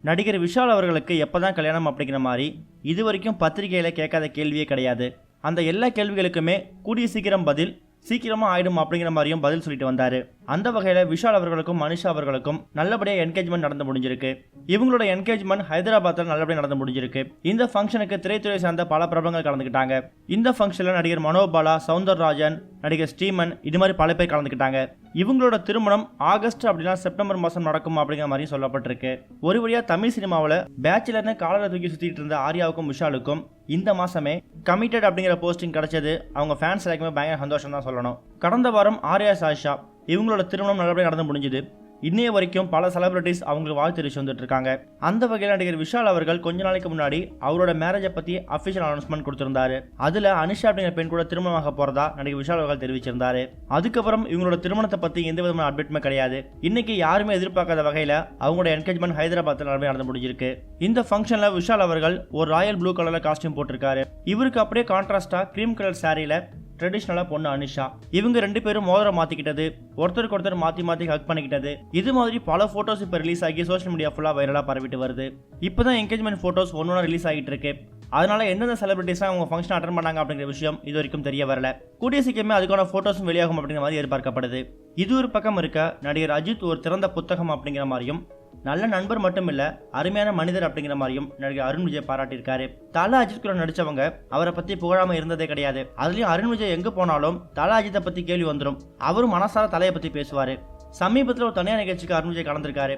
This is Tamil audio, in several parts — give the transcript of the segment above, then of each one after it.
நடிகர் விஷால் அவர்களுக்கு எப்பதான் கல்யாணம் அப்படிங்கிற மாதிரி இதுவரைக்கும் பத்திரிகையில கேட்காத கேள்வியே கிடையாது. அந்த எல்லா கேள்விகளுக்குமே கூடிய சீக்கிரம் பதில், சீக்கிரமா ஆயிடும் அப்படிங்கிற மாதிரியும் பதில் சொல்லிட்டு வந்தாரு. அந்த வகையில விஷால் அவர்களுக்கும் மனிஷா அவர்களுக்கும் நல்லபடியா என்கேஜ்மெண்ட் நடந்து முடிஞ்சிருக்கு. இவங்களோட என்கேஜ்மெண்ட் ஹைதராபாத்ல நல்லபடியா நடந்து முடிஞ்சிருக்கு. இந்த ஃபங்க்ஷனுக்கு திரைத்துறை சார்ந்த பல பிரபலங்கள் கலந்துக்கிட்டாங்க. இந்த ஃபங்க்ஷன்ல நடிகர் மனோபாலா, சௌந்தரராஜன், நடிகர் ஸ்ரீமன் இது மாதிரி பல பேர் கலந்துக்கிட்டாங்க. இவங்களோட திருமணம் ஆகஸ்ட் அப்படின்னா செப்டம்பர் மாசம் நடக்கும் அப்படிங்கிற மாதிரி சொல்லப்பட்டிருக்கு. ஒரு வழியா தமிழ் சினிமாவில் பேச்சுலர்னு காலரை தூக்கி சுத்திட்டு இருந்த ஆர்யாவுக்கும் விஷாலுக்கும் இந்த மாசமே கமிட்டட் அப்படிங்கிற போஸ்டிங் கிடைச்சது அவங்க ஃபேன்ஸ் எல்லாருக்குமே பயங்கர சந்தோஷம் தான் சொல்லணும். கடந்த வாரம் ஆர்யா சாஷா இவங்களோட திருமணம் நல்லபடியாக நடந்து முடிஞ்சது. இன்னைய வரைக்கும் பல செலிபிரிட்டிஸ் அவங்களுக்கு வாழ்த்து தெரிவிச்சு வந்துட்டு இருக்காங்க. அந்த வகையில் நடிகர் விஷால் அவர்கள் கொஞ்ச நாளைக்கு முன்னாடி அவரோட மேரேஜை பத்தி அபிஷியல் அனௌன்ஸ்மெண்ட் கொடுத்திருந்தாரு. அதுல அனுஷா அப்படிங்கிற பெண் கூட திருமணமாக போறதா நடிகர் விஷால் அவர்கள் தெரிவிச்சிருந்தாரு. அதுக்கப்புறம் இவங்களோட திருமணத்தை பத்தி எந்த விதமான அப்டேட்டுமே கிடையாது. இன்னைக்கு யாருமே எதிர்பார்க்காத வகையில அவங்களோட என்கேஜ்மெண்ட் ஹைதராபாத்ல நடந்து முடிஞ்சிருக்கு. இந்த ஃபங்க்ஷன்ல விஷால் அவர்கள் ஒரு ராயல் ப்ளூ கலர்ல காஸ்டியூம் போட்டிருக்காரு. இவருக்கு அப்படியே கான்ட்ராஸ்டா கிரீம் கலர் சாரியில ட்ரெடிஷனலா பொண்ணு அனுஷா. இவங்க ரெண்டு பேரும் மோதிரம் மாத்திக்கிட்டது, ஒருத்தருக்கு ஒருத்தர் மாத்தி ஹக் பண்ணிக்கிட்டது, இது மாதிரி பல போட்டோஸ் இப்ப ரிலீஸ் ஆகி சோஷியல் மீடியா ஃபுல்லா வைரலா பரவிட்டு வருது. இப்பதான் என்கேஜ்மெண்ட் போட்டோஸ் ஒன்னொன்னா ரிலீஸ் ஆகிட்டு இருக்கு. அதனால எந்தெந்த செலிபிரிட்டிஸ் அவங்க ஃபங்க்ஷன் அட்டன் பண்ணாங்க அப்படிங்கிற விஷயம் இது வரைக்கும் தெரிய வரல. கூடிய சீக்கிரமே அதுக்கான போட்டோஸும் வெளியாகும் அப்படிங்கிற மாதிரி எதிர்பார்க்கப்படுது. இது ஒரு பக்கம் இருக்க, நடிகர் அஜித் ஒரு திறந்த புத்தகம் அப்படிங்கிற மாதிரியும், நல்ல நண்பர் மட்டும் இல்ல அருமையான மனிதர் அப்படிங்கிற மாதிரியும் நடிகர் அருண் விஜய் பாராட்டியிருக்காரு. தல அஜித் கூட நடிச்சவங்க அவரை பத்தி புகழாம இருந்ததே கிடையாது. அதுலயும் அருண் விஜய் எங்க போனாலும் தல அஜித்தை பத்தி கேள்வி வந்துடும். அவரும் மனசார தலையை பத்தி பேசுவாரு. சமீபத்தில் ஒரு தனியார் நிகழ்ச்சிக்கு அருண் விஜய் கலந்திருக்காரு.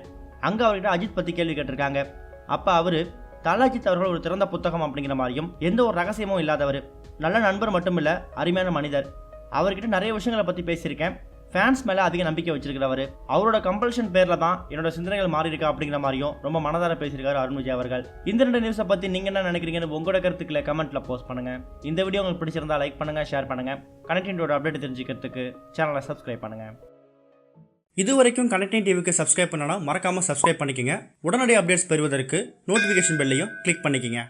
அங்க அவர்கிட்ட அஜித் பத்தி கேள்வி கேட்டிருக்காங்க. அப்ப அவரு தல அஜித் அவர்கள் ஒரு திறந்த புத்தகம் அப்படிங்கிற மாதிரியும், எந்த ஒரு ரகசியமும் இல்லாதவர், நல்ல நண்பர் மட்டும் இல்ல அருமையான மனிதர், அவர்கிட்ட நிறைய விஷயங்களை பத்தி பேசியிருக்கேன், ஃபேன்ஸ் மேல அதிக நம்பிக்கை வச்சிருக்கிறவர், அவரோட கம்பல்ஷன் பேர்ல தான் என்னோட சிந்தனைகள் மாறி இருக்கா அப்படிங்கிற மாதிரியும் ரொம்ப மனதார பேசியிருக்காரு அருண் விஜய் அவர்கள். இந்த ரெண்டு நியூஸை பத்தி நீங்க என்ன நினைக்கிறீங்கன்னு உங்களோட கருத்துக்களை கமெண்ட்ல போஸ்ட் பண்ணுங்க. இந்த வீடியோ உங்களுக்கு பிடிச்சிருந்தா லைக் பண்ணுங்க, ஷேர் பண்ணுங்க. கனெக்டிங்கோட அப்டேட் தெரிஞ்சுக்கிறதுக்கு சேனலை சப்ஸ்கிரைப் பண்ணுங்க. இதுவரைக்கும் கனெக்டிங் டிவிக்கு சப்ஸ்கிரைப் பண்ணனா மறக்காம சப்ஸ்கிரைப் பண்ணிக்கங்க. உடனடி அப்டேட்ஸ் பெறுவதற்கு நோட்டிஃபிகேஷன் பெல்லையும் கிளிக் பண்ணிக்கங்க.